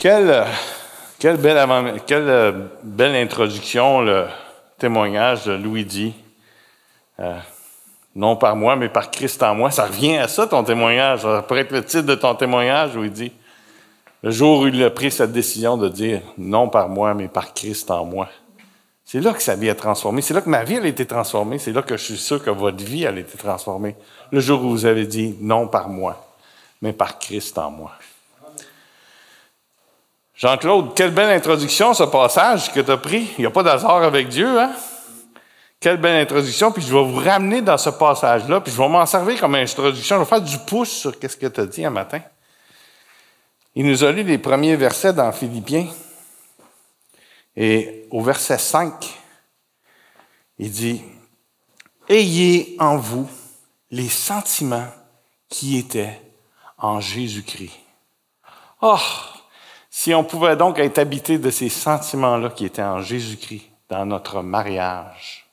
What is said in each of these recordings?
Quelle, quelle belle introduction, le témoignage de Louis-Di. Non par moi, mais par Christ en moi. Ça revient à ça, ton témoignage. Ça pourrait être le titre de ton témoignage, Louis-Di. Le jour où il a pris cette décision de dire « Non par moi, mais par Christ en moi ». C'est là que sa vie a transformé. C'est là que ma vie elle a été transformée. C'est là que je suis sûr que votre vie elle a été transformée. Le jour où vous avez dit « Non par moi, mais par Christ en moi ». Jean-Claude, quelle belle introduction, ce passage que tu as pris. Il n'y a pas d'hasard avec Dieu, hein? Quelle belle introduction. Puis je vais vous ramener dans ce passage-là, puis je vais m'en servir comme introduction. Je vais faire du pouce sur ce que tu as dit un matin. Il nous a lu les premiers versets dans Philippiens. Et au verset 5, il dit « Ayez en vous les sentiments qui étaient en Jésus-Christ. » Oh! Si on pouvait donc être habité de ces sentiments-là qui étaient en Jésus-Christ dans notre mariage,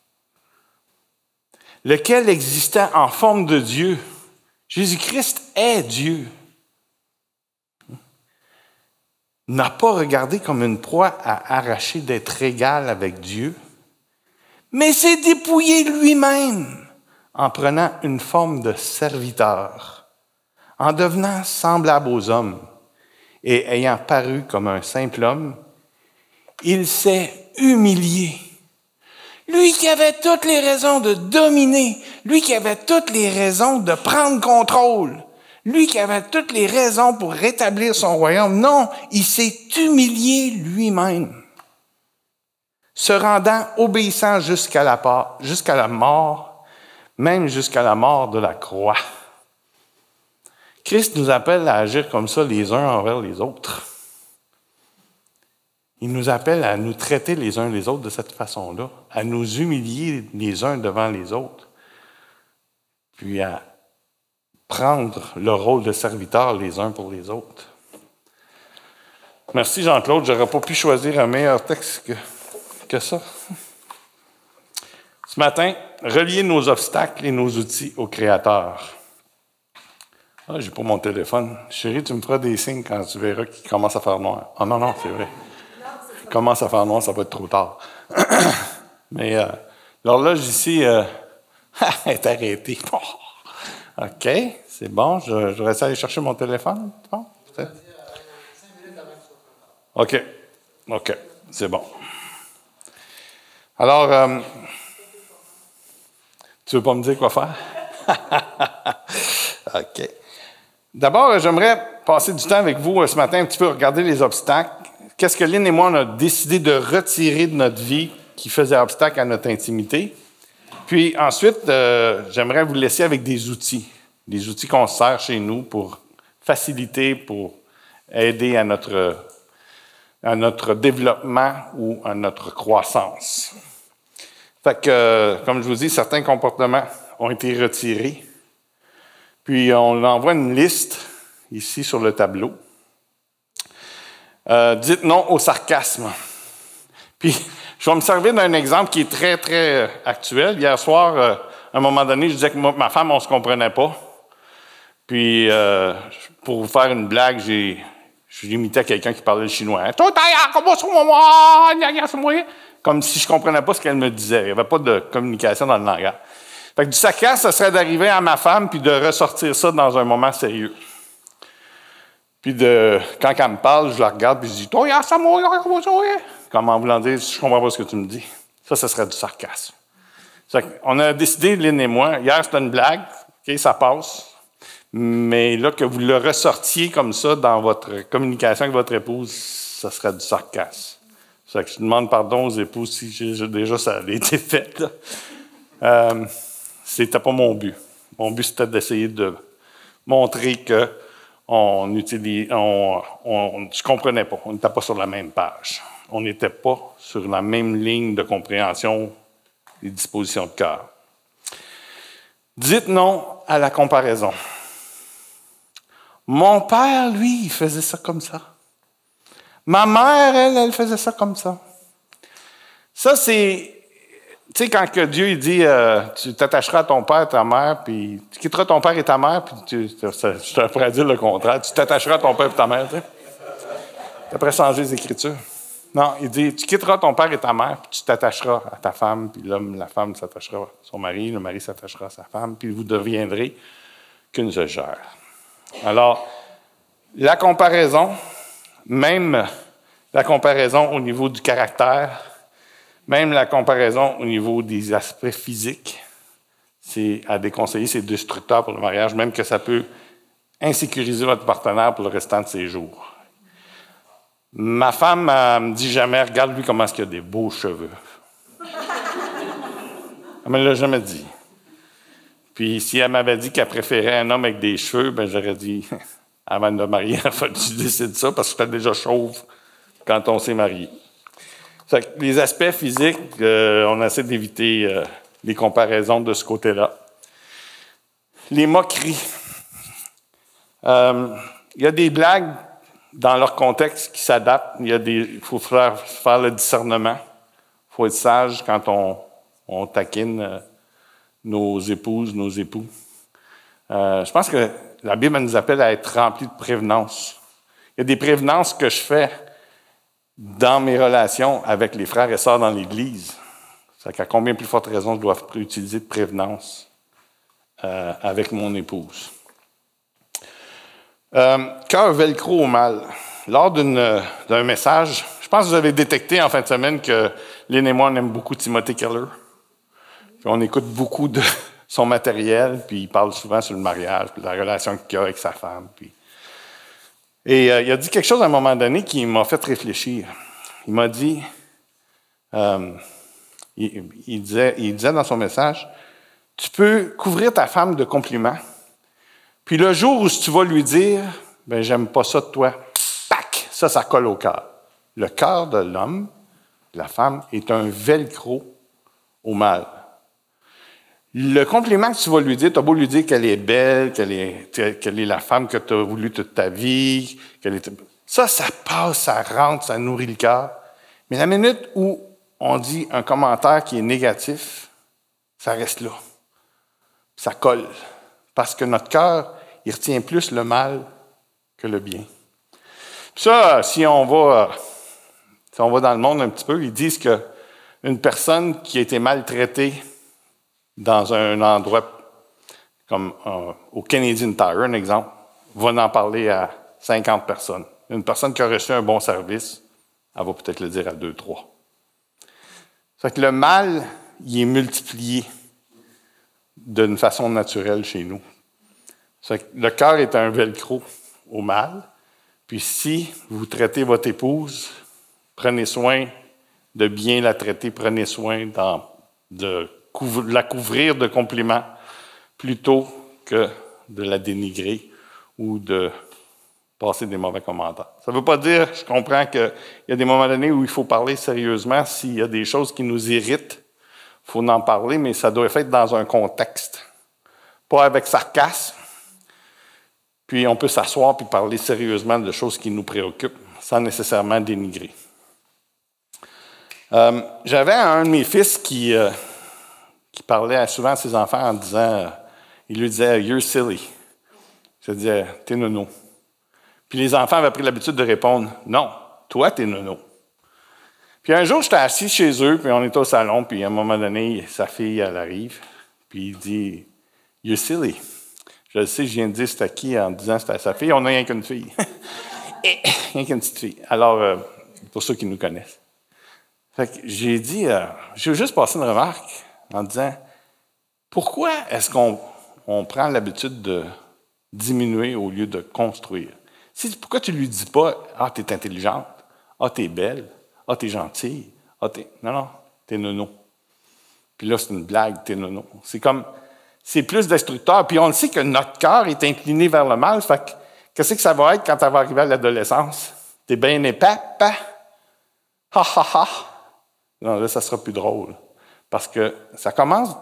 lequel existait en forme de Dieu. Jésus-Christ est Dieu. N'a pas regardé comme une proie à arracher d'être égal avec Dieu, mais s'est dépouillé lui-même en prenant une forme de serviteur, en devenant semblable aux hommes. Et ayant paru comme un simple homme, il s'est humilié. Lui qui avait toutes les raisons de dominer, lui qui avait toutes les raisons de prendre contrôle, lui qui avait toutes les raisons pour rétablir son royaume, non, il s'est humilié lui-même, se rendant obéissant jusqu'à la mort, même jusqu'à la mort de la croix. Christ nous appelle à agir comme ça les uns envers les autres. Il nous appelle à nous traiter les uns les autres de cette façon-là, à nous humilier les uns devant les autres, puis à prendre le rôle de serviteur les uns pour les autres. Merci Jean-Claude, je n'aurais pas pu choisir un meilleur texte que ça. Ce matin, relier nos obstacles et nos outils au Créateur. Ah, j'ai pas mon téléphone. Chérie, tu me feras des signes quand tu verras qu'il commence à faire noir. Ah non, c'est vrai. Il commence à faire noir, ça va être trop tard. Mais l'horloge ici est arrêtée. OK, c'est bon. Je vais essayer d'aller chercher mon téléphone. Bon, peut-être. OK, c'est bon. Alors, tu veux pas me dire quoi faire? OK. D'abord, j'aimerais passer du temps avec vous ce matin, un petit peu regarder les obstacles. Qu'est-ce que Lynn et moi, on a décidé de retirer de notre vie qui faisait obstacle à notre intimité. Puis ensuite, j'aimerais vous laisser avec des outils qu'on se sert chez nous pour faciliter, pour aider à notre développement ou à notre croissance. Fait que, comme je vous dis, certains comportements ont été retirés. Puis, on envoie une liste ici sur le tableau. Dites non au sarcasme. Puis, je vais me servir d'un exemple qui est très, très actuel. Hier soir, à un moment donné, je disais que moi, ma femme, on ne se comprenait pas. Puis, pour vous faire une blague, je l'imitais à quelqu'un qui parlait le chinois. Comme si je ne comprenais pas ce qu'elle me disait. Il n'y avait pas de communication dans le langage. Fait que du sarcasme, ça serait d'arriver à ma femme puis de ressortir ça dans un moment sérieux. Puis quand elle me parle, je la regarde puis je dis « Comme en voulant dire « Je comprends pas ce que tu me dis ». Ça serait du sarcasme. On a décidé, Lynn et moi, hier c'était une blague, okay, ça passe, mais là que vous le ressortiez comme ça dans votre communication avec votre épouse, ça serait du sarcasme. Ça que je demande pardon aux épouses si déjà ça avait été fait, là. C'était pas mon but. Mon but, c'était d'essayer de montrer que je comprenais pas. On n'était pas sur la même page. On n'était pas sur la même ligne de compréhension des dispositions de cœur. Dites non à la comparaison. Mon père, lui, il faisait ça comme ça. Ma mère, elle faisait ça comme ça. Ça, c'est... Tu sais, quand que Dieu il dit tu t'attacheras à ton père et ta mère, puis tu quitteras ton père et ta mère, puis je te pourrais dire le contraire, tu t'attacheras à ton père et ta mère, tu sais. Après changer les Écritures. Non, il dit, tu quitteras ton père et ta mère, puis tu t'attacheras à ta femme, puis l'homme, la femme s'attachera à son mari, le mari s'attachera à sa femme, puis vous deviendrez qu'une seule chair. Alors, la comparaison, même la comparaison au niveau du caractère, même la comparaison au niveau des aspects physiques, c'est à déconseiller, c'est destructeur pour le mariage, même que ça peut insécuriser votre partenaire pour le restant de ses jours. Ma femme me dit jamais, regarde-lui comment est-ce qu'il a des beaux cheveux. Elle me l'a jamais dit. Puis si elle m'avait dit qu'elle préférait un homme avec des cheveux, ben j'aurais dit, avant de me marier, il faut que tu décides ça, parce que j'étais déjà chauve quand on s'est marié. Les aspects physiques, on essaie d'éviter les comparaisons de ce côté-là. Les moqueries. Il y a des blagues dans leur contexte qui s'adaptent. Il faut faire le discernement. Il faut être sage quand on taquine nos épouses, nos époux. Je pense que la Bible nous appelle à être remplis de prévenance. Il y a des prévenances que je fais dans mes relations avec les frères et sœurs dans l'Église. C'est qu'à combien plus forte raison je dois utiliser de prévenance avec mon épouse. Cœur velcro au mal. Lors d'un message, je pense que vous avez détecté en fin de semaine que Lynn et moi, on aime beaucoup Timothy Keller. Puis on écoute beaucoup de son matériel, puis il parle souvent sur le mariage, puis la relation qu'il a avec sa femme. Et il a dit quelque chose à un moment donné qui m'a fait réfléchir. Il m'a dit, il disait dans son message, tu peux couvrir ta femme de compliments, puis le jour où tu vas lui dire, ben j'aime pas ça de toi, tac, ça colle au cœur. Le cœur de l'homme, de la femme, est un velcro au mal. Le compliment que tu vas lui dire, tu as beau lui dire qu'elle est belle, qu'elle est la femme que tu as voulu toute ta vie, ça passe, ça rentre, ça nourrit le cœur. Mais la minute où on dit un commentaire qui est négatif, ça reste là. Ça colle. Parce que notre cœur, il retient plus le mal que le bien. Puis ça, si on va dans le monde un petit peu, ils disent qu'une personne qui a été maltraitée dans un endroit comme au Canadian Tire, un exemple, va en parler à 50 personnes. Une personne qui a reçu un bon service, elle va peut-être le dire à 2, 3. Ça fait que le mal, il est multiplié d'une façon naturelle chez nous. Ça fait que le cœur est un velcro au mal. Puis si vous traitez votre épouse, prenez soin de bien la traiter, prenez soin de la couvrir de compliments plutôt que de la dénigrer ou de passer des mauvais commentaires. Ça ne veut pas dire, je comprends qu'il y a des moments donnés où il faut parler sérieusement. S'il y a des choses qui nous irritent, il faut en parler, mais ça doit être fait dans un contexte. Pas avec sarcasme. Puis on peut s'asseoir et parler sérieusement de choses qui nous préoccupent, sans nécessairement dénigrer. J'avais un de mes fils qui parlait souvent à ses enfants en disant, il lui disait « You're silly ». Je disais « T'es nono ». Puis les enfants avaient pris l'habitude de répondre « Non, toi, t'es nono ». Puis un jour, j'étais assis chez eux, puis on était au salon, puis à un moment donné, sa fille, elle arrive, puis il dit « You're silly ». Je le sais, je viens de dire c'était qui en disant c'était à sa fille. On n'a rien qu'une fille. Rien qu'une petite fille. Alors, pour ceux qui nous connaissent. Fait que j'ai dit, j'ai juste passé une remarque en disant, pourquoi est-ce qu'on prend l'habitude de diminuer au lieu de construire? Pourquoi tu ne lui dis pas, ah, t'es intelligente, ah, t'es belle, ah, t'es gentille, ah, non, t'es nono. Puis là, c'est une blague, t'es nono. C'est plus destructeur. Puis on le sait que notre cœur est incliné vers le mal. Fait que, qu'est-ce que ça va être quand elle va arriver à l'adolescence? T'es bien épais, ha, ha, ha. Non, là, ça sera plus drôle. Parce que ça commence,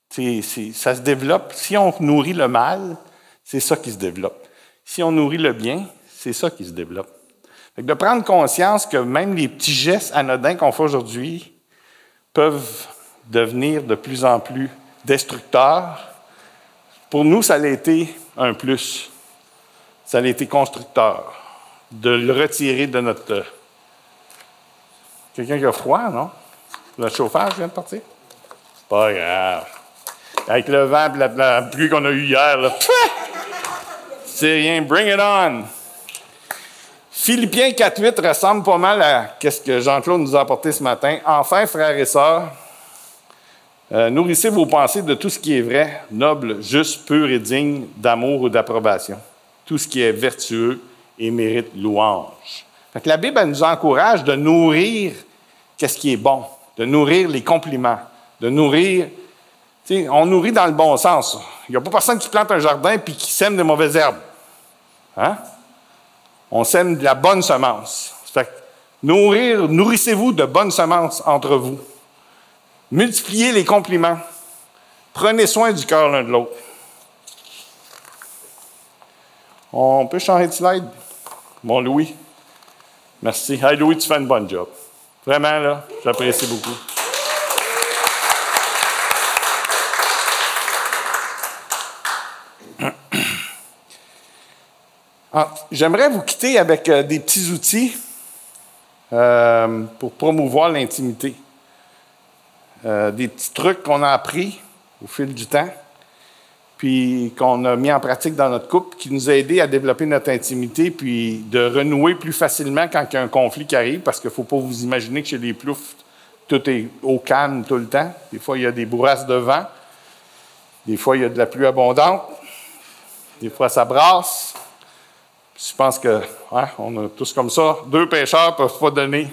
ça se développe. Si on nourrit le mal, c'est ça qui se développe. Si on nourrit le bien, c'est ça qui se développe. Fait que de prendre conscience que même les petits gestes anodins qu'on fait aujourd'hui peuvent devenir de plus en plus destructeur, pour nous, ça a été un plus. Ça a été constructeur. de le retirer de notre... Quelqu'un qui a froid, non? Le chauffage vient de partir? Pas grave. Avec le vent et la pluie qu'on a eue hier, là, c'est rien. Bring it on! Philippiens 4.8 ressemble pas mal à ce que Jean-Claude nous a apporté ce matin. Enfin, frères et sœurs, nourrissez vos pensées de tout ce qui est vrai, noble, juste, pur et digne d'amour ou d'approbation. Tout ce qui est vertueux et mérite louange. Fait que la Bible, elle nous encourage de nourrir ce qui est bon, de nourrir les compliments, de nourrir... On nourrit dans le bon sens. Il n'y a pas personne qui plante un jardin et qui sème de mauvaises herbes. Hein? On sème de la bonne semence. Fait que nourrissez-vous de bonnes semences entre vous. Multipliez les compliments. Prenez soin du cœur l'un de l'autre. On peut changer de slide? Bon, Louis. Merci. Hey, Louis, tu fais une bonne job. Vraiment, là, j'apprécie beaucoup. J'aimerais vous quitter avec des petits outils pour promouvoir l'intimité. Des petits trucs qu'on a appris au fil du temps, puis qu'on a mis en pratique dans notre couple, qui nous a aidés à développer notre intimité, puis de renouer plus facilement quand il y a un conflit qui arrive, parce qu'il ne faut pas vous imaginer que chez les ploufs, tout est au calme tout le temps. Des fois, il y a des bourrasques de vent. Des fois, il y a de la pluie abondante. Des fois, ça brasse. Je pense que, on a tous comme ça. 2 pécheurs ne peuvent pas donner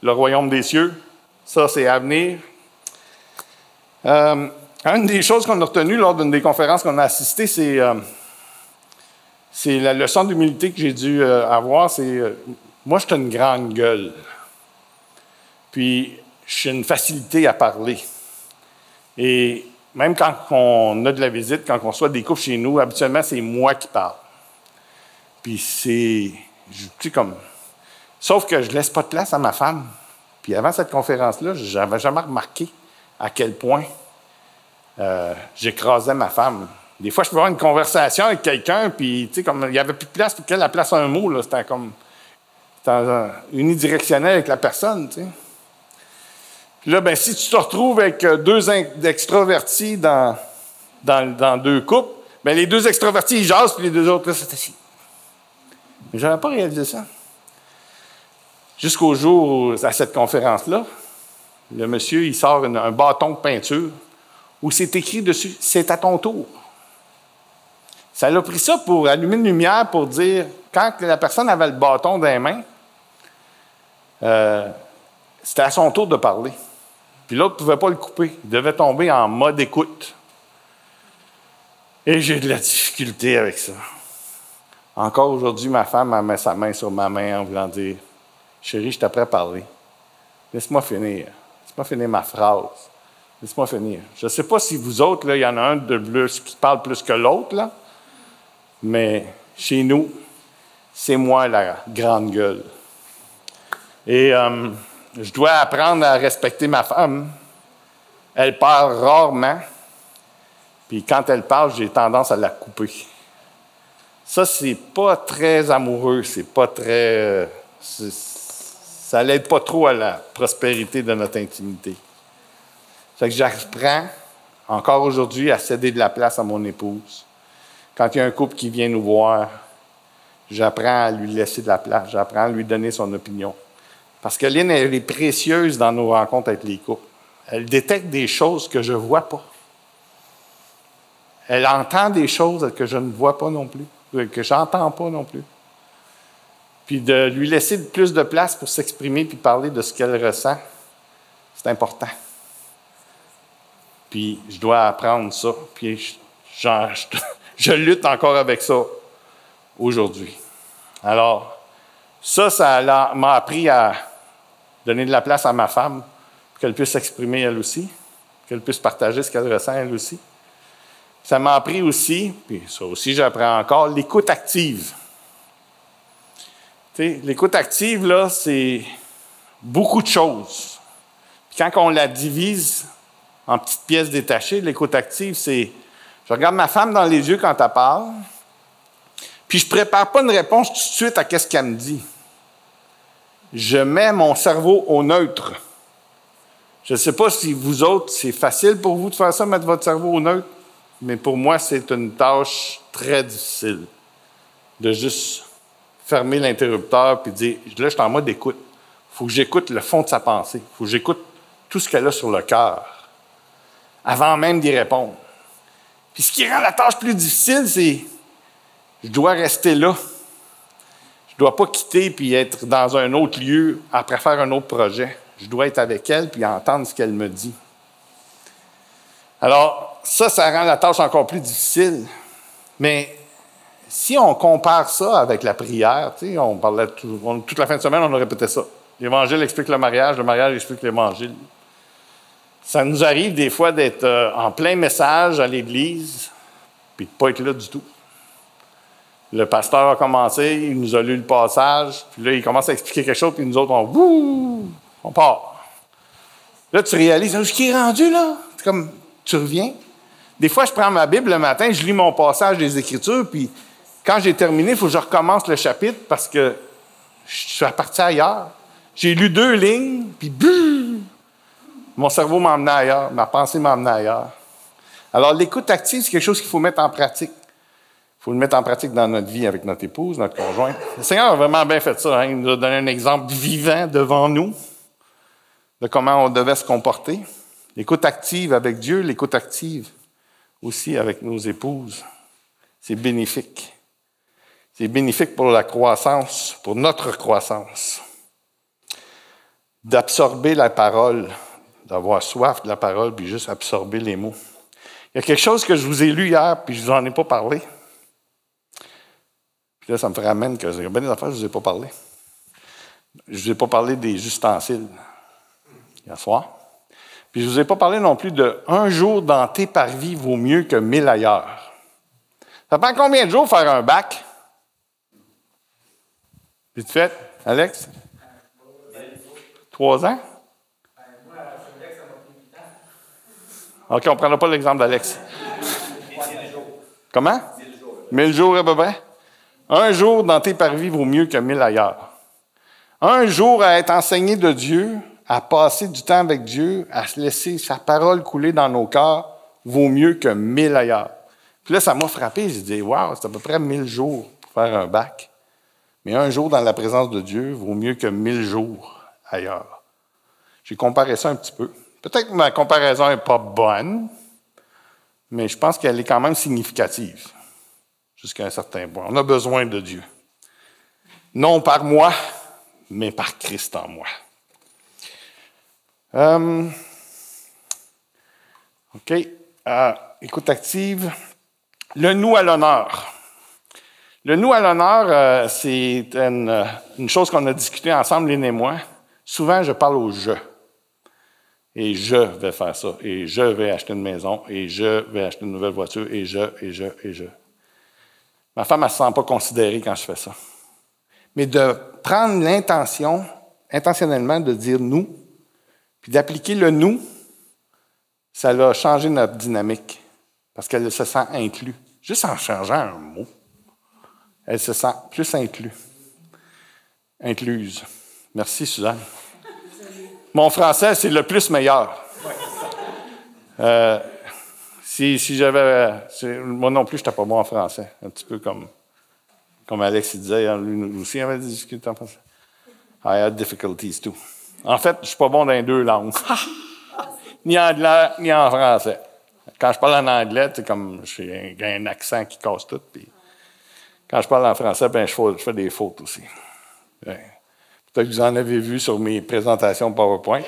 le royaume des cieux. Ça, c'est à venir. Une des choses qu'on a retenues lors d'une des conférences qu'on a assistées, c'est la leçon d'humilité que j'ai dû avoir. Moi, je suis une grande gueule. Puis, j'ai une facilité à parler. Et même quand on a de la visite, quand on reçoit des couples chez nous, habituellement, c'est moi qui parle. Puis sauf que je ne laisse pas de place à ma femme. Puis avant cette conférence-là, je n'avais jamais remarqué à quel point j'écrasais ma femme. Des fois, je pouvais avoir une conversation avec quelqu'un, puis comme il n'y avait plus de place pour qu'elle la place un mot, là, c'était unidirectionnel avec la personne, tu sais. Puis là, si tu te retrouves avec 2 extravertis dans 2 couples, les 2 extravertis, ils jasent, puis les 2 autres, là, c'est assis. Mais je n'avais pas réalisé ça. Jusqu'au jour, à cette conférence-là, le monsieur, il sort un bâton de peinture où c'est écrit dessus « C'est à ton tour ». Ça l'a pris ça pour allumer une lumière pour dire, quand la personne avait le bâton dans les mains, c'était à son tour de parler. Puis l'autre ne pouvait pas le couper. Il devait tomber en mode écoute. Et j'ai de la difficulté avec ça. Encore aujourd'hui, ma femme a mis sa main sur ma main en voulant dire « Chérie, je t'apprends à parler. Laisse-moi finir. Laisse-moi finir ma phrase. Laisse-moi finir. » Je ne sais pas si vous autres, là, il y en a un de plus qui parle plus que l'autre, là, mais chez nous, c'est moi la grande gueule. Et je dois apprendre à respecter ma femme. Elle parle rarement. Puis quand elle parle, j'ai tendance à la couper. Ça, c'est pas très amoureux, c'est pas très... ça l'aide pas trop à la prospérité de notre intimité. Fait que j'apprends, encore aujourd'hui, à céder de la place à mon épouse. Quand il y a un couple qui vient nous voir, j'apprends à lui laisser de la place, j'apprends à lui donner son opinion. Parce que Lynn, elle est précieuse dans nos rencontres avec les couples. Elle détecte des choses que je ne vois pas. Elle entend des choses que je ne vois pas non plus, que je n'entends pas non plus. Puis de lui laisser plus de place pour s'exprimer puis parler de ce qu'elle ressent, c'est important. Puis je dois apprendre ça. Puis je lutte encore avec ça aujourd'hui. Alors, ça m'a appris à donner de la place à ma femme pour qu'elle puisse s'exprimer elle aussi, qu'elle puisse partager ce qu'elle ressent elle aussi. Ça m'a appris aussi, puis ça aussi j'apprends encore, l'écoute active. Tu sais, l'écoute active, là, c'est beaucoup de choses. Puis quand on la divise en petites pièces détachées, l'écoute active, c'est je regarde ma femme dans les yeux quand elle parle, puis Puis je ne prépare pas une réponse tout de suite à ce qu'elle me dit. Je mets mon cerveau au neutre. Je ne sais pas si vous autres, c'est facile pour vous de faire ça, mettre votre cerveau au neutre, mais pour moi, c'est une tâche très difficile de juste fermer l'interrupteur et dire, là, je suis en mode écoute. Il faut que j'écoute le fond de sa pensée. Il faut que j'écoute tout ce qu'elle a sur le cœur avant même d'y répondre. Puis ce qui rend la tâche plus difficile, c'est je dois rester là. Je ne dois pas quitter puis être dans un autre lieu après faire un autre projet. Je dois être avec elle puis entendre ce qu'elle me dit. Alors, ça rend la tâche encore plus difficile. Mais si on compare ça avec la prière, on parlait toute la fin de semaine, on a répété ça. L'Évangile explique le mariage explique l'Évangile. Ça nous arrive des fois d'être en plein message à l'Église, puis de ne pas être là du tout. Le pasteur a commencé, il nous a lu le passage, puis là, il commence à expliquer quelque chose, puis nous autres, on part. Là, tu réalises, ce qui est rendu, là, c'est comme, tu reviens. Des fois, je prends ma Bible le matin, je lis mon passage des Écritures, puis quand j'ai terminé, il faut que je recommence le chapitre parce que je suis parti ailleurs. J'ai lu 2 lignes, puis mon cerveau m'emmenait ailleurs, ma pensée m'emmenait ailleurs. Alors, l'écoute active, c'est quelque chose qu'il faut mettre en pratique. Il faut le mettre en pratique dans notre vie avec notre épouse, notre conjoint. Le Seigneur a vraiment bien fait ça. Il nous a donné un exemple vivant devant nous de comment on devait se comporter. L'écoute active avec Dieu, l'écoute active aussi avec nos épouses. C'est bénéfique. C'est bénéfique pour la croissance, pour notre croissance. D'absorber la parole, d'avoir soif de la parole, puis juste absorber les mots. Il y a quelque chose que je vous ai lu hier, puis je ne vous en ai pas parlé. Puis là, ça me ramène que j'ai bien des affaires que je ne vous ai pas parlé. Je ne vous ai pas parlé des ustensiles hier soir. Puis je ne vous ai pas parlé non plus de « un jour dans tes parvis vaut mieux que 1000 ailleurs ». Ça prend combien de jours faire un bac? Vite fait, Alex? 3 ans? OK, on ne prendra pas l'exemple d'Alex. Comment? 1000 jours à peu près. Un jour dans tes parvis vaut mieux que 1000 ailleurs. Un jour à être enseigné de Dieu, à passer du temps avec Dieu, à se laisser sa parole couler dans nos cœurs, vaut mieux que 1000 ailleurs. Puis là, ça m'a frappé. J'ai dit, wow, c'est à peu près 1000 jours pour faire un bac. Mais un jour dans la présence de Dieu vaut mieux que 1000 jours ailleurs. J'ai comparé ça un petit peu. Peut-être que ma comparaison n'est pas bonne, mais je pense qu'elle est quand même significative, jusqu'à un certain point. On a besoin de Dieu. Non par moi, mais par Christ en moi. OK. Écoute active. Le nous à l'honneur. Le nous à l'honneur, c'est une chose qu'on a discutée ensemble, Lynn et moi. Souvent, je parle au « je ». Et je vais faire ça, et je vais acheter une maison, et je vais acheter une nouvelle voiture, et je. Ma femme, elle ne se sent pas considérée quand je fais ça. Mais de prendre l'intention, intentionnellement, de dire « nous », puis d'appliquer le « nous », ça a changé notre dynamique, parce qu'elle se sent inclue. Juste en changeant un mot, elle se sent plus incluse. Merci, Suzanne. Mon français, c'est le plus meilleur. Si j'avais... Moi non plus, je n'étais pas bon en français. Un petit peu comme Alex disait, lui aussi avait des difficultés en français. I had difficulties too. En fait, je ne suis pas bon dans les 2 langues. Ni en anglais, ni en français. Quand je parle en anglais, c'est comme j'ai un accent qui casse tout. Puis quand je parle en français, ben, je fais des fautes aussi. Ben, peut-être que vous en avez vu sur mes présentations PowerPoint.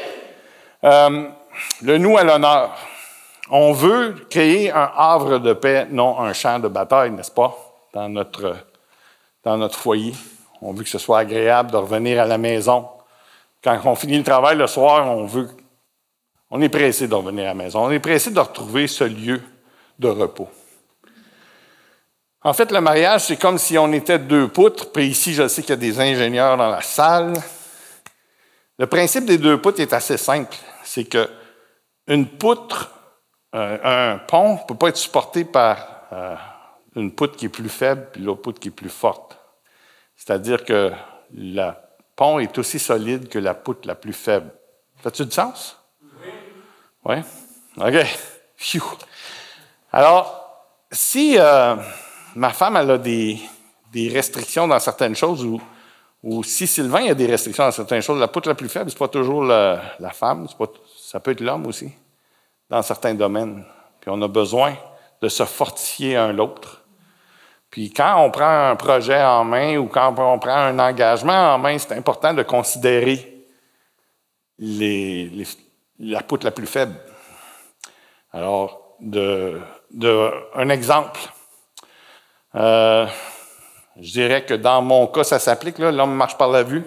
Le nous à l'honneur. On veut créer un havre de paix, non un champ de bataille, n'est-ce pas, dans notre foyer. On veut que ce soit agréable de revenir à la maison. Quand on finit le travail le soir, on est pressé de revenir à la maison. On est pressé de retrouver ce lieu de repos. En fait, le mariage, c'est comme si on était 2 poutres. Puis ici, je sais qu'il y a des ingénieurs dans la salle. Le principe des 2 poutres est assez simple. C'est qu'une poutre, un pont, ne peut pas être supporté par une poutre qui est plus faible puis l'autre poutre qui est plus forte. C'est-à-dire que le pont est aussi solide que la poutre la plus faible. Ça a-tu du sens? Oui. Oui? OK. Phew. Alors, si ma femme elle a des restrictions dans certaines choses, ou si Sylvain a des restrictions dans certaines choses, la poutre la plus faible, ce n'est pas toujours la femme, ça peut être l'homme aussi, dans certains domaines. Puis on a besoin de se fortifier un l'autre. Puis quand on prend un projet en main ou quand on prend un engagement en main, c'est important de considérer la poutre la plus faible. Alors, un exemple. Je dirais que dans mon cas, ça s'applique, là, l'homme marche par la vue.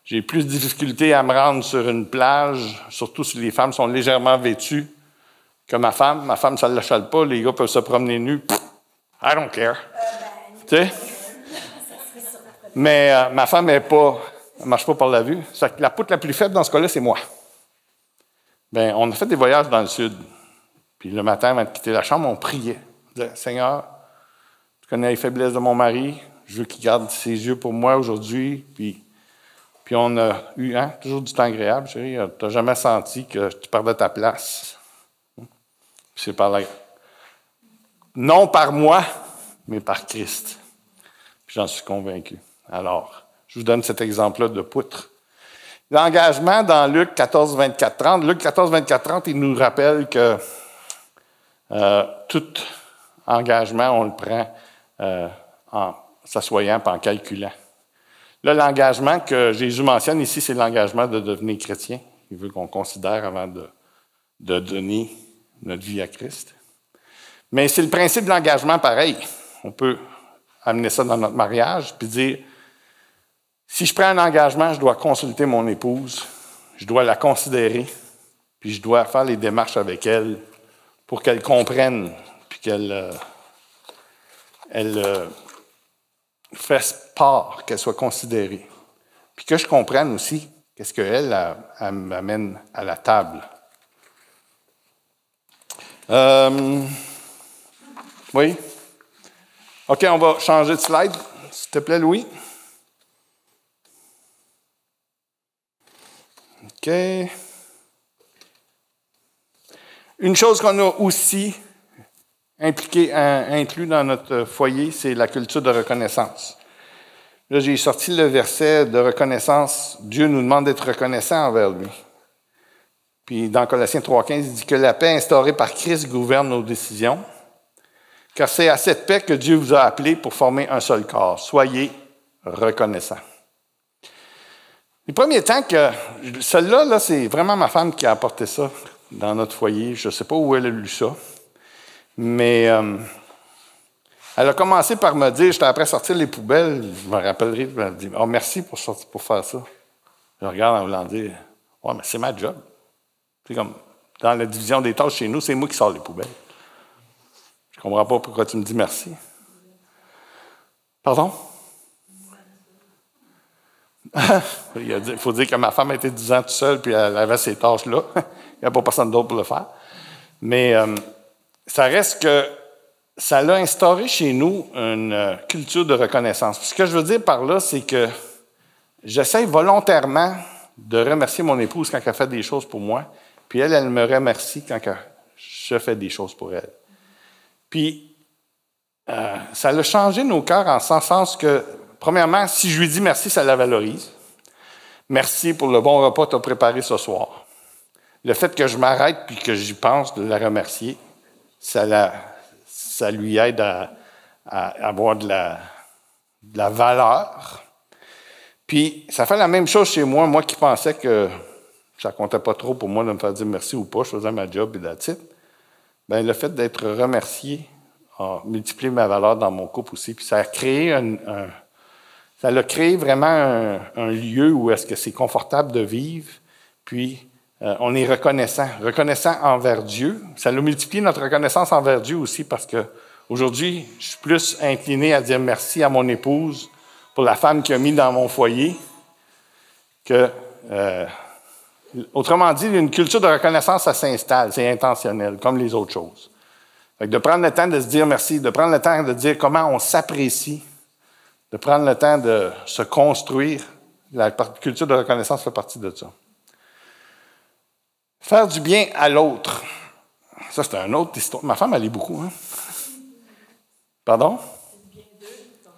J'ai plus de difficulté à me rendre sur une plage, surtout si les femmes sont légèrement vêtues, que ma femme. Ma femme, ça ne l'achale pas. Les gars peuvent se promener nus. Pff, I don't care. Tu sais? Mais ma femme ne marche pas par la vue. Ça fait que la poutre la plus faible dans ce cas-là, c'est moi. Bien, on a fait des voyages dans le sud. Puis le matin, avant de quitter la chambre, on priait. On disait, Seigneur, tu connais les faiblesses de mon mari. Je veux qu'il garde ses yeux pour moi aujourd'hui. Puis on a eu toujours du temps agréable, chérie. Tu n'as jamais senti que tu perdais ta place. Puis c'est par là. Non par moi, mais par Christ. Puis j'en suis convaincu. Alors, je vous donne cet exemple-là de poutre. L'engagement dans Luc 14, 24, 30. Luc 14, 24, 30, il nous rappelle que tout engagement, on le prend en s'assoyant et en calculant. Là, l'engagement que Jésus mentionne ici, c'est l'engagement de devenir chrétien. Il veut qu'on considère avant de donner notre vie à Christ. Mais c'est le principe de l'engagement pareil. On peut amener ça dans notre mariage puis dire, si je prends un engagement, je dois consulter mon épouse, je dois la considérer, puis je dois faire les démarches avec elle pour qu'elle comprenne, puis qu'elle fasse part, qu'elle soit considérée. Puis que je comprenne aussi qu'est-ce qu'elle m'amène à la table. Oui? OK, on va changer de slide, s'il te plaît, Louis. OK. Une chose qu'on a aussi inclus dans notre foyer, c'est la culture de reconnaissance. Là, j'ai sorti le verset de reconnaissance. Dieu nous demande d'être reconnaissant envers lui. Puis dans Colossiens 3,15, il dit que la paix instaurée par Christ gouverne nos décisions, car c'est à cette paix que Dieu vous a appelés pour former un seul corps. Soyez reconnaissants. Les premiers temps que... Celle-là, là, c'est vraiment ma femme qui a apporté ça dans notre foyer. Je ne sais pas où elle a lu ça. Mais elle a commencé par me dire, j'étais après sortir les poubelles, je me rappellerai, elle m'a dit, oh, merci pour faire ça. Je regarde en voulant dire, ouais, mais c'est ma job. C'est comme, dans la division des tâches chez nous, c'est moi qui sors les poubelles. Je ne comprends pas pourquoi tu me dis merci. Pardon? Il faut dire que ma femme était 10 ans toute seule, puis elle avait ces tâches-là. Il n'y a pas personne d'autre pour le faire. Mais ça reste que ça l'a instauré chez nous une culture de reconnaissance. Puis ce que je veux dire par là, c'est que j'essaie volontairement de remercier mon épouse quand elle fait des choses pour moi, puis elle me remercie quand je fais des choses pour elle. Puis ça a changé nos cœurs en ce sens que, premièrement, si je lui dis merci, ça la valorise. Merci pour le bon repas que tu as préparé ce soir. Le fait que je m'arrête puis que j'y pense de la remercier, ça lui aide à avoir de la valeur. Puis, ça fait la même chose chez moi. Moi qui pensais que ça ne comptait pas trop pour moi de me faire dire merci ou pas, je faisais ma job et that's it. Bien, le fait d'être remercié a multiplié ma valeur dans mon couple aussi. Puis ça a créé ça a créé vraiment un lieu où est-ce que c'est confortable de vivre. Puis, on est reconnaissant envers Dieu. Ça a multiplié notre reconnaissance envers Dieu aussi parce qu'aujourd'hui, je suis plus incliné à dire merci à mon épouse pour la femme qu'il a mis dans mon foyer que... autrement dit, une culture de reconnaissance, ça s'installe, c'est intentionnel, comme les autres choses. Fait que de prendre le temps de se dire merci, de prendre le temps de dire comment on s'apprécie, de prendre le temps de se construire. La culture de reconnaissance fait partie de ça. Faire du bien à l'autre. Ça, c'est une autre histoire. Ma femme, elle lit beaucoup. Hein? Pardon?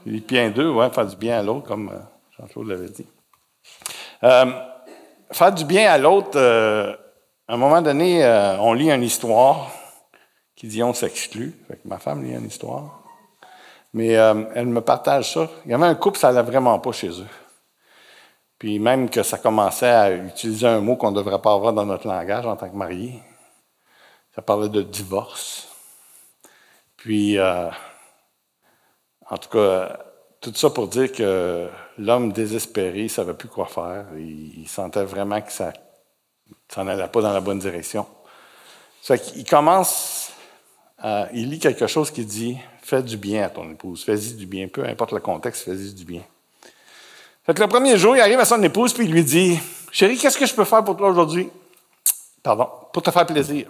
Les bien d'eux, oui, faire du bien à l'autre, comme Jean-Claude l'avait dit. Faire du bien à l'autre, à un moment donné, on lit une histoire qui dit on s'exclut. Fait que ma femme lit une histoire. Mais elle me partage ça. Il y avait un couple, ça n'allait vraiment pas chez eux. Puis même que ça commençait à utiliser un mot qu'on ne devrait pas avoir dans notre langage en tant que marié. Ça parlait de divorce. Puis, en tout cas, tout ça pour dire que l'homme désespéré, il ne savait plus quoi faire. Il sentait vraiment que ça n'allait pas dans la bonne direction. Ça fait qu'il commence, il lit quelque chose qui dit « Fais du bien à ton épouse, fais-y du bien. Peu importe le contexte, fais-y du bien. » Fait que le premier jour, il arrive à son épouse puis il lui dit « Chérie, qu'est-ce que je peux faire pour toi aujourd'hui? » Pardon, pour te faire plaisir.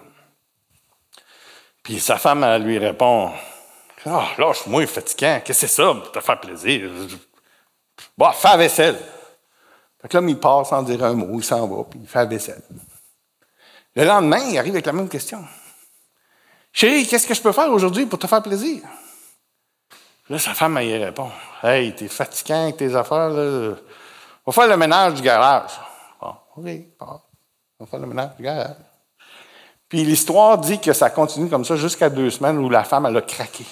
Puis sa femme, elle lui répond « Ah, lâche-moi, fatigant, qu'est-ce que c'est ça pour te faire plaisir? Bon, fais la vaisselle. » Fait que l'homme, il part sans dire un mot, il s'en va, puis il fait la vaisselle. Le lendemain, il arrive avec la même question. « Chérie, qu'est-ce que je peux faire aujourd'hui pour te faire plaisir? » Là, sa femme, elle y répond. « Hey, t'es fatigant avec tes affaires, là. On va faire le ménage du garage. » Bon, OK, on va faire le ménage du garage. Puis l'histoire dit que ça continue comme ça jusqu'à 2 semaines où la femme, elle a craqué.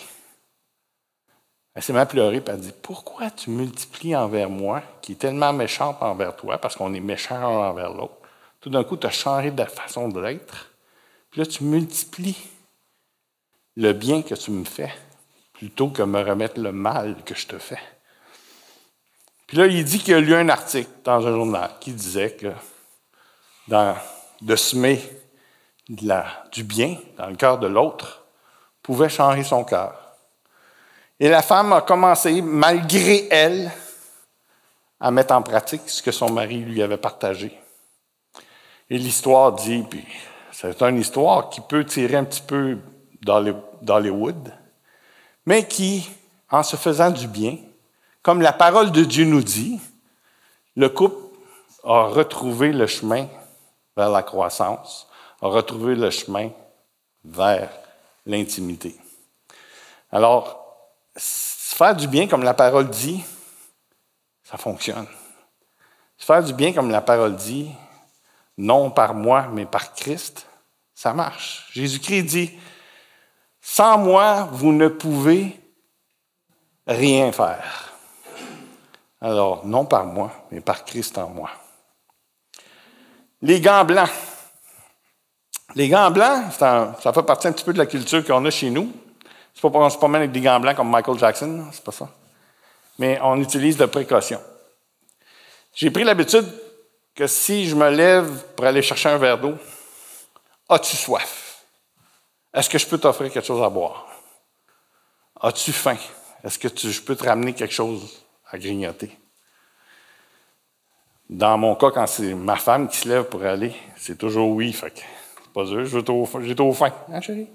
Elle s'est mise à pleurer, puis elle dit « Pourquoi tu multiplies envers moi, qui est tellement méchante envers toi, parce qu'on est méchant envers l'autre. Tout d'un coup, tu as changé de façon d'être. Puis là, tu multiplies le bien que tu me fais, plutôt que me remettre le mal que je te fais. » Puis là, il dit qu'il a lu un article dans un journal qui disait que de semer du bien dans le cœur de l'autre pouvait changer son cœur. Et la femme a commencé, malgré elle, à mettre en pratique ce que son mari lui avait partagé. Et l'histoire dit, puis c'est une histoire qui peut tirer un petit peu d'Hollywood, mais qui, en se faisant du bien, comme la parole de Dieu nous dit, le couple a retrouvé le chemin vers la croissance, a retrouvé le chemin vers l'intimité. Alors, faire du bien comme la parole dit, ça fonctionne. Faire du bien comme la parole dit, non par moi, mais par Christ, ça marche. Jésus-Christ dit, « Sans moi, vous ne pouvez rien faire. » Alors, non par moi, mais par Christ en moi. Les gants blancs. Les gants blancs, ça fait partie un petit peu de la culture qu'on a chez nous. C'est pas pour on se promène avec des gants blancs comme Michael Jackson, c'est pas ça. Mais on utilise de précaution. J'ai pris l'habitude que si je me lève pour aller chercher un verre d'eau, as-tu soif? Est-ce que je peux t'offrir quelque chose à boire? As-tu faim? Est-ce que je peux te ramener quelque chose à grignoter? Dans mon cas, quand c'est ma femme qui se lève pour aller, c'est toujours oui, fait que c'est pas dur, j'ai trop faim. Hein, chérie?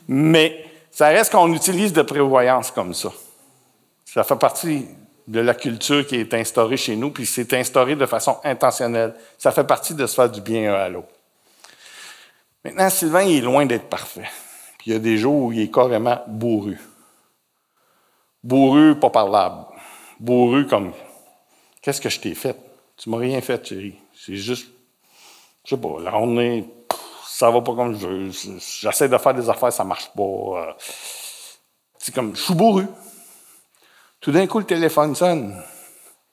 Mais ça reste qu'on utilise de prévoyance comme ça. Ça fait partie de la culture qui est instaurée chez nous, puis c'est instauré de façon intentionnelle. Ça fait partie de se faire du bien un à l'autre. Maintenant, Sylvain, il est loin d'être parfait. Puis il y a des jours où il est carrément bourru. Bourru, pas parlable. Bourru comme, qu'est-ce que je t'ai fait? Tu m'as rien fait, chérie. C'est juste, je sais pas, la journée, ça va pas comme je veux. J'essaie de faire des affaires, ça marche pas. C'est comme, je suis bourru. Tout d'un coup, le téléphone sonne.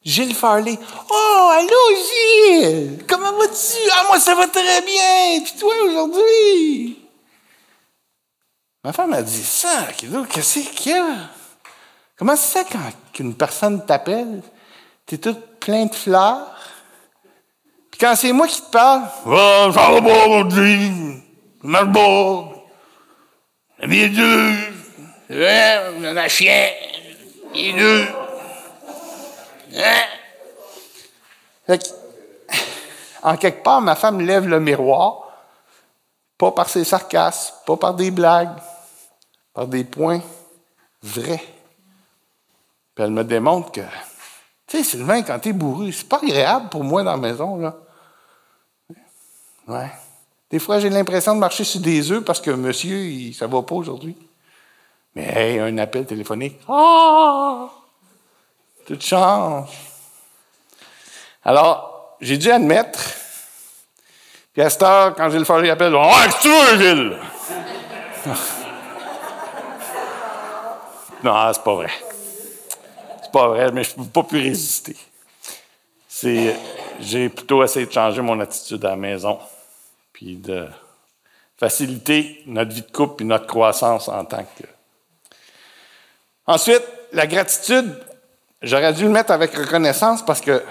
Gilles Farley. Oh, allô, Gilles! Comment vas-tu? Ah, moi, ça va très bien! Puis toi, aujourd'hui? Ma femme a dit, ça, qu'est-ce qu'il y a? Comment c'est qu'une personne t'appelle, t'es toute plein de fleurs, puis quand c'est moi qui te parle, oh, ça va pas aujourd'hui, ça marche pas, la vie est dure, on a un chien, il est dur. Hein? Fait que, en quelque part, ma femme lève le miroir, Pas par ses sarcasmes, pas par des blagues, par des points vrais. Puis elle me démontre que, tu sais, Sylvain, quand t'es bourru, c'est pas agréable pour moi dans la maison, là. Ouais. Des fois, j'ai l'impression de marcher sur des œufs parce que monsieur, ça va pas aujourd'hui. Mais hey, un appel téléphonique. Ah! Tout change. Alors, j'ai dû admettre. Puis à cette heure, quand j'ai le fâché, j'appelle. Ouais, qu'est-ce que tu veux, Gilles? Non, c'est pas vrai. C'est pas vrai, mais je ne peux pas plus résister. J'ai plutôt essayé de changer mon attitude à la maison. Puis de faciliter notre vie de couple et notre croissance en tant que. Ensuite, la gratitude, j'aurais dû le mettre avec reconnaissance parce que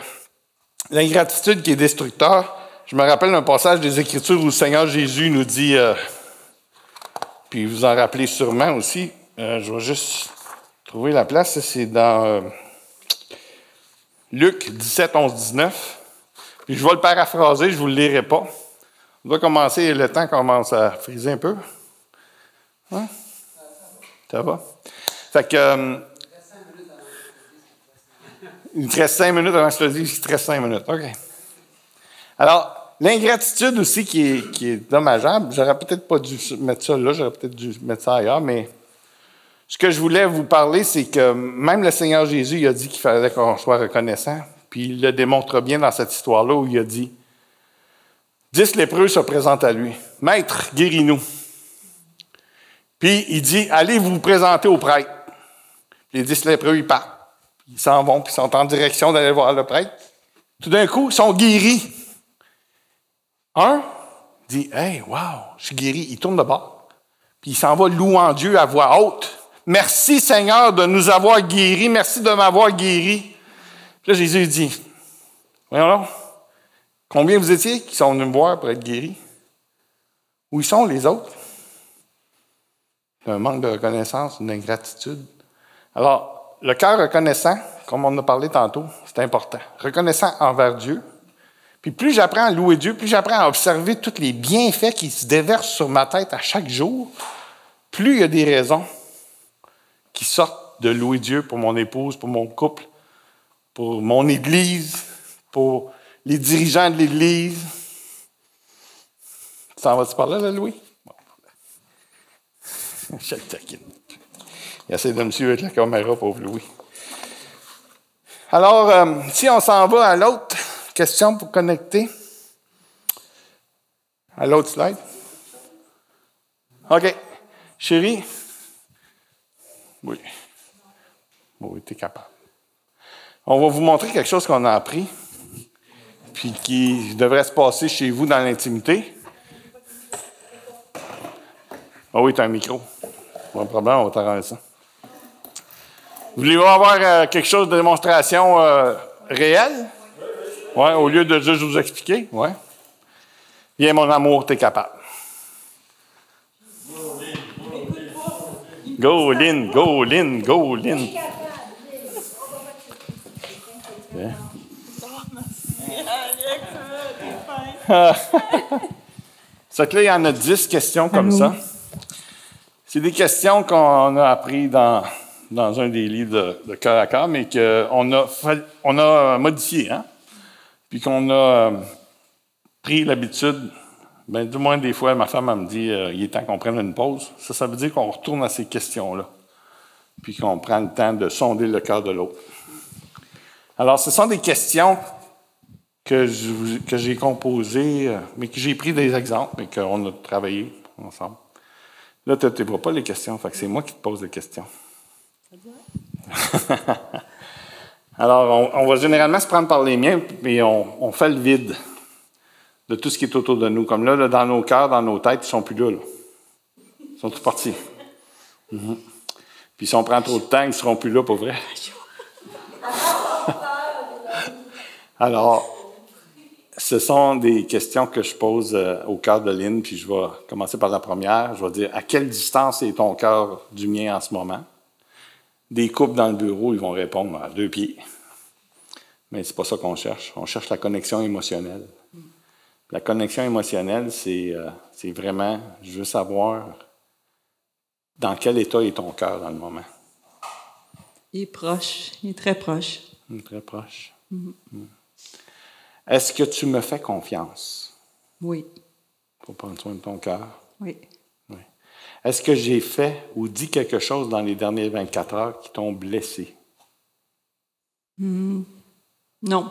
l'ingratitude qui est destructeur, je me rappelle d'un passage des Écritures où le Seigneur Jésus nous dit, puis vous en rappelez sûrement aussi, je vais juste trouver la place, c'est dans Luc 17, 11, 19. Puis je vais le paraphraser, je ne vous le lirai pas. On va commencer, le temps commence à friser un peu. Hein? Ça va? Fait que. Il te reste 5 minutes avant que je te dise, il te reste 5 minutes. OK. Alors, l'ingratitude aussi qui est dommageable, j'aurais peut-être pas dû mettre ça là, j'aurais peut-être dû mettre ça ailleurs, mais ce que je voulais vous parler, c'est que même le Seigneur Jésus, il a dit qu'il fallait qu'on soit reconnaissant, puis il le démontre bien dans cette histoire-là où il a dit 10 lépreux se présentent à lui. Maître, guéris-nous. Puis il dit, allez vous présenter au prêtre. Les 10 lépreux, ils partent. Ils s'en vont, puis ils sont en direction d'aller voir le prêtre. Tout d'un coup, ils sont guéris. Un dit, hey, wow, je suis guéri. Il tourne de bord. Puis il s'en va louant Dieu à voix haute. Merci Seigneur de nous avoir guéris. Merci de m'avoir guéri. Puis là, Jésus dit, voyons là. Combien vous étiez qui sont venus me voir pour être guéris? Où ils sont les autres? Un manque de reconnaissance, une ingratitude. Alors, le cœur reconnaissant, comme on en a parlé tantôt, c'est important. Reconnaissant envers Dieu. Puis plus j'apprends à louer Dieu, plus j'apprends à observer tous les bienfaits qui se déversent sur ma tête à chaque jour, plus il y a des raisons qui sortent de louer Dieu pour mon épouse, pour mon couple, pour mon Église, pour les dirigeants de l'Église. Tu t'en vas-tu par là, Louis? Bon. Je le taquine. Il essaie de me suivre avec la caméra, pauvre Louis. Alors, si on s'en va à l'autre question pour connecter, à l'autre slide. OK. Chérie? Oui. Oui, tu es capable. On va vous montrer quelque chose qu'on a appris, puis qui devrait se passer chez vous dans l'intimité. Ah oui, tu as un micro. Pas de problème, on va t'arranger ça. Vous voulez avoir quelque chose de démonstration réelle? Oui, au lieu de juste vous expliquer? Oui. Viens, mon amour, tu es capable. Go, Lynn, go, Lynn, go, Lynn. Okay. Ça que là, il y en a 10 questions comme ça. C'est des questions qu'on a apprises dans un des livres de cœur à cœur, mais qu'on a modifié, hein? Puis qu'on a pris l'habitude, bien, du moins des fois, ma femme elle me dit il est temps qu'on prenne une pause. Ça veut dire qu'on retourne à ces questions-là, puis qu'on prend le temps de sonder le cœur de l'autre. Alors, ce sont des questions que j'ai composées, mais que j'ai pris des exemples, mais qu'on a travaillé ensemble. Là, tu ne vois pas les questions, fait que c'est moi qui te pose les questions. Alors, on va généralement se prendre par les miens, puis on fait le vide de tout ce qui est autour de nous. Comme là, dans nos cœurs, dans nos têtes, ils ne sont plus là. Ils sont tous partis. Puis si on prend trop de temps, ils ne seront plus là, pour vrai. Alors, ce sont des questions que je pose au cœur de Lynn, puis je vais commencer par la première. Je vais dire, à quelle distance est ton cœur du mien en ce moment? Des couples dans le bureau, ils vont répondre à 2 pieds. Mais c'est pas ça qu'on cherche. On cherche la connexion émotionnelle. La connexion émotionnelle, c'est vraiment, je veux savoir dans quel état est ton cœur dans le moment. Il est proche, il est très proche. Il est très proche. Mm-hmm. Est-ce que tu me fais confiance? Oui. Pour prendre soin de ton cœur? Oui. Oui. Est-ce que j'ai fait ou dit quelque chose dans les dernières 24 heures qui t'ont blessé? Non,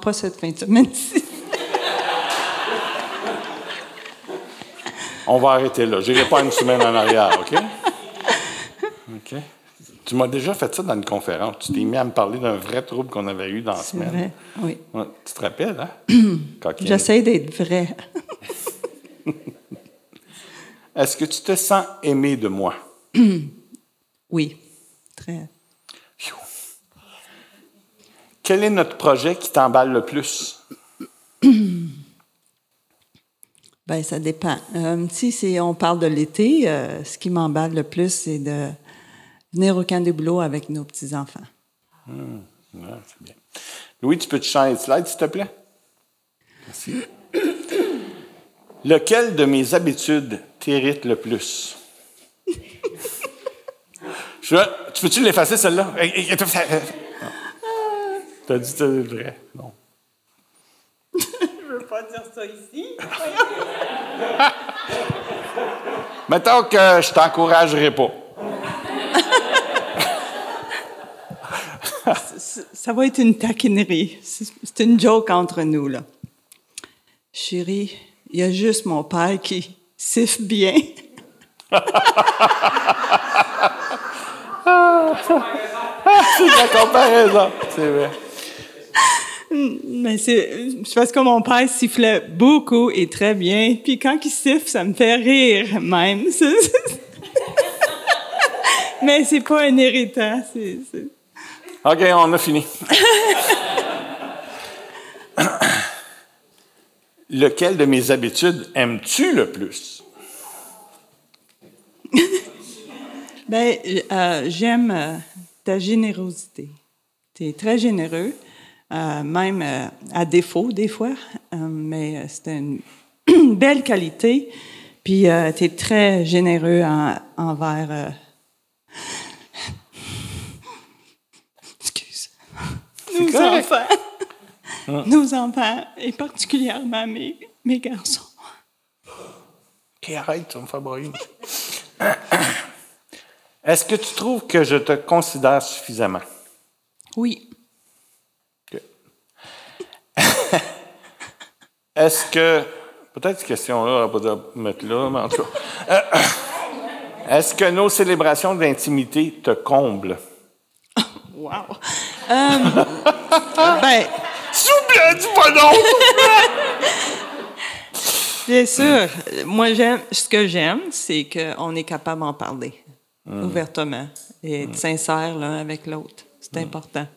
pas cette fin de semaine-ci. On va arrêter là. Je n'irai pas une semaine en arrière, OK? OK. Tu m'as déjà fait ça dans une conférence. Tu t'es mis à me parler d'un vrai trouble qu'on avait eu dans la semaine. C'est vrai, oui. Ouais, tu te rappelles, hein? J'essaie d'être vrai. Est-ce que tu te sens aimé de moi? Oui, très. Quel est notre projet qui t'emballe le plus? Bien, ça dépend. Si on parle de l'été, ce qui m'emballe le plus, c'est de venir au camp des boulots avec nos petits-enfants. Ouais, c'est bien. Louis, tu peux te changer de slide, s'il te plaît? Merci. Lequel de mes habitudes t'irrite le plus? Tu peux-tu l'effacer, celle-là? T'as dit que c'était vrai. Non. Je veux pas dire ça ici. Mettons que je t'encouragerai pas. Ça va être une taquinerie. C'est une joke entre nous, là. Chérie, il y a juste mon père qui siffle bien. C'est la comparaison. C'est vrai. Mais c'est parce que mon père sifflait beaucoup et très bien. Puis quand il siffle, ça me fait rire même. Mais c'est pas un irritant. OK, on a fini. Lequel de mes habitudes aimes-tu le plus? J'aime ta générosité. Tu es très généreux, même à défaut des fois, mais c'est une belle qualité. Puis tu es très généreux envers... Nos enfants. Nos enfants, et particulièrement mes garçons. OK, arrête, tu vas me faire broyer. Est-ce que tu trouves que je te considère suffisamment? Oui. OK. Est-ce que... Peut-être cette question-là, on va pas dire mettre là, mais en tout cas. Est-ce que nos célébrations d'intimité te comblent? Wow! S'il vous plaît, dis-moi non! Bien sûr. Moi, ce que j'aime, c'est qu'on est capable d'en parler ouvertement et être sincère l'un avec l'autre. C'est important.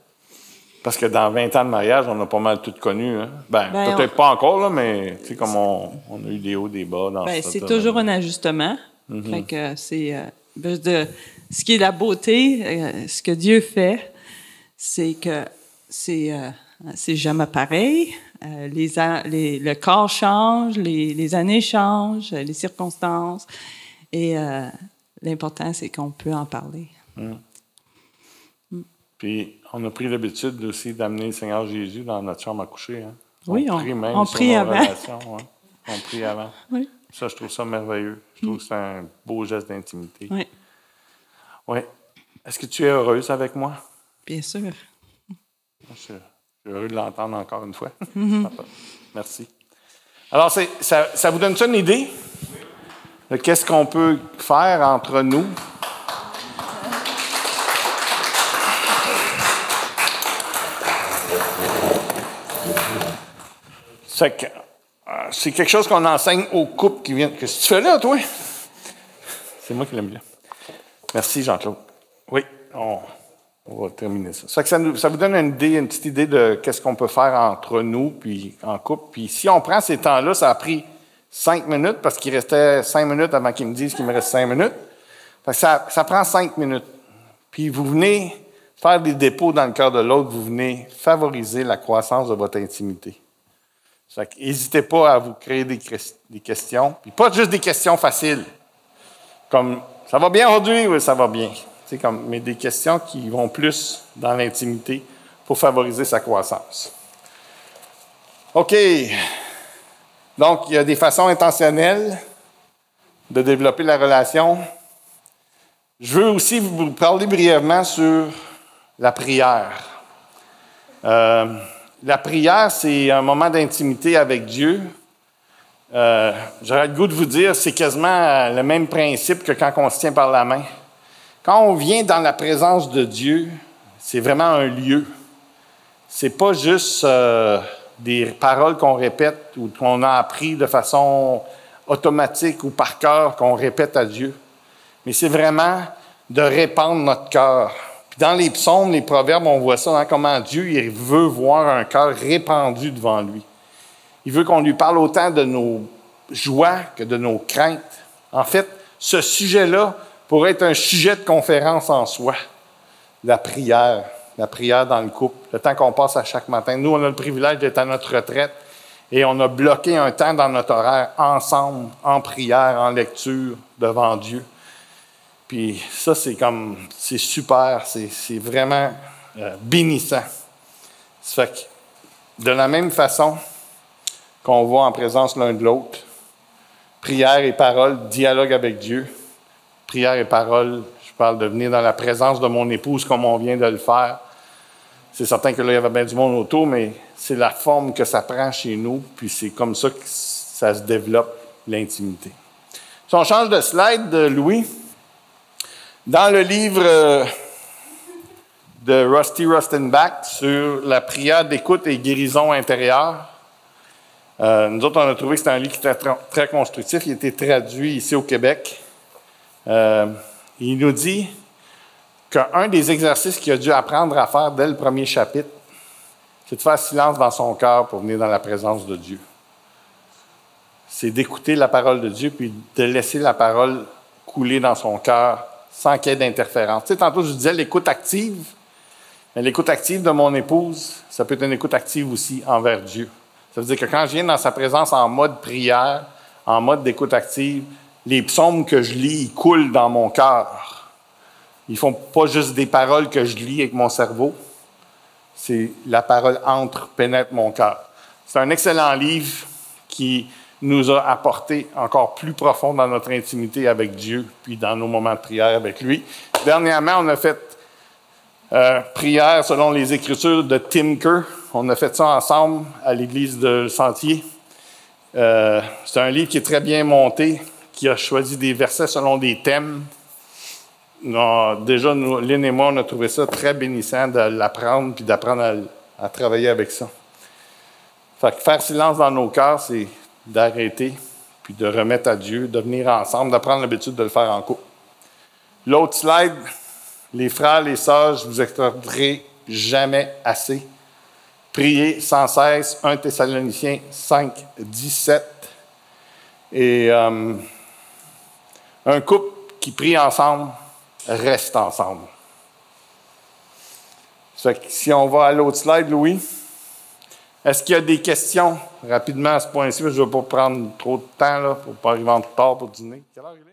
Parce que dans 20 ans de mariage, on a pas mal tout connu. Hein? Peut-être pas encore, là, mais tu sais, comme on a eu des hauts, des bas dans c'est toujours un ajustement. Fait que c'est... ce qui est la beauté, ce que Dieu fait, c'est que c'est jamais pareil. Le corps change, les années changent, les circonstances. Et l'important, c'est qu'on peut en parler. Puis, on a pris l'habitude aussi d'amener le Seigneur Jésus dans notre chambre à coucher. Hein? Oui, on prie avant. Hein? On prie avant. Oui. Ça, je trouve ça merveilleux. Je trouve que c'est un beau geste d'intimité. Oui. Oui. Est-ce que tu es heureuse avec moi? Bien sûr. Je suis heureux de l'entendre encore une fois. Merci. Alors, ça vous donne ça une idée de qu'est-ce qu'on peut faire entre nous? C'est quelque chose qu'on enseigne aux couples qui viennent. Qu'est-ce que tu fais là, toi? C'est moi qui l'aime bien. Merci, Jean-Claude. Oui, on va terminer ça. Ça vous donne une petite idée de qu'est-ce qu'on peut faire entre nous, puis en couple. Puis si on prend ces temps-là, ça a pris 5 minutes, parce qu'il restait 5 minutes avant qu'ils me disent qu'il me reste 5 minutes. Fait que ça prend 5 minutes. Puis vous venez faire des dépôts dans le cœur de l'autre, vous venez favoriser la croissance de votre intimité. N'hésitez pas à vous créer des questions. Puis pas juste des questions faciles. Comme « ça va bien aujourd'hui » ou « ça va bien ». Mais des questions qui vont plus dans l'intimité pour favoriser sa croissance. OK. Donc, il y a des façons intentionnelles de développer la relation. Je veux aussi vous parler brièvement sur la prière. La prière, c'est un moment d'intimité avec Dieu. J'aurais le goût de vous dire, c'est quasiment le même principe que quand on se tient par la main. Quand on vient dans la présence de Dieu, c'est vraiment un lieu. C'est pas juste des paroles qu'on répète ou qu'on a appris de façon automatique ou par cœur qu'on répète à Dieu. Mais c'est vraiment de répandre notre cœur. Puis dans les psaumes, les proverbes, on voit ça, comment Dieu il veut voir un cœur répandu devant lui. Il veut qu'on lui parle autant de nos joies que de nos craintes. En fait, ce sujet-là pourrait être un sujet de conférence en soi. La prière dans le couple, le temps qu'on passe à chaque matin. Nous, on a le privilège d'être à notre retraite et on a bloqué un temps dans notre horaire ensemble, en prière, en lecture, devant Dieu. Puis ça, c'est super, c'est vraiment bénissant. Ça fait que, de la même façon qu'on voit en présence l'un de l'autre, prière et parole, dialogue avec Dieu, prière et parole, je parle de venir dans la présence de mon épouse comme on vient de le faire. C'est certain que là, il y avait bien du monde autour, mais c'est la forme que ça prend chez nous, puis c'est comme ça que ça se développe, l'intimité. Si on change de slide, de Louis, dans le livre de Rusty Rustenbach sur la prière d'écoute et guérison intérieure, nous autres, on a trouvé que c'était un livre qui était très constructif. Il a été traduit ici au Québec. Il nous dit qu'un des exercices qu'il a dû apprendre à faire dès le premier chapitre, c'est de faire silence dans son cœur pour venir dans la présence de Dieu. C'est d'écouter la parole de Dieu puis de laisser la parole couler dans son cœur sans qu'il y ait d'interférence. Tu sais, tantôt, je disais l'écoute active. Mais l'écoute active de mon épouse, ça peut être une écoute active aussi envers Dieu. Ça veut dire que quand je viens dans sa présence en mode prière, en mode d'écoute active, les psaumes que je lis, ils coulent dans mon cœur. Ils ne font pas juste des paroles que je lis avec mon cerveau. C'est la parole entre, pénètre mon cœur. C'est un excellent livre qui nous a apporté encore plus profond dans notre intimité avec Dieu, puis dans nos moments de prière avec lui. Dernièrement, on a fait prière selon les Écritures de Tim Keller. On a fait ça ensemble à l'église de Sentier. C'est un livre qui est très bien monté, qui a choisi des versets selon des thèmes. Déjà, Lynn et moi, on a trouvé ça très bénissant de l'apprendre puis d'apprendre à travailler avec ça. Fait que faire silence dans nos cœurs, c'est d'arrêter puis de remettre à Dieu, de venir ensemble, de prendre l'habitude de le faire en couple. L'autre slide, les frères, les sœurs, je vous exhorterai jamais assez. Priez sans cesse, 1 Thessaloniciens 5, 17. Et un couple qui prie ensemble reste ensemble. Fait que si on va à l'autre slide, Louis, est-ce qu'il y a des questions rapidement à ce point-ci? Je ne vais pas prendre trop de temps là, pour ne pas arriver en retard pour dîner. Quelle heure il est?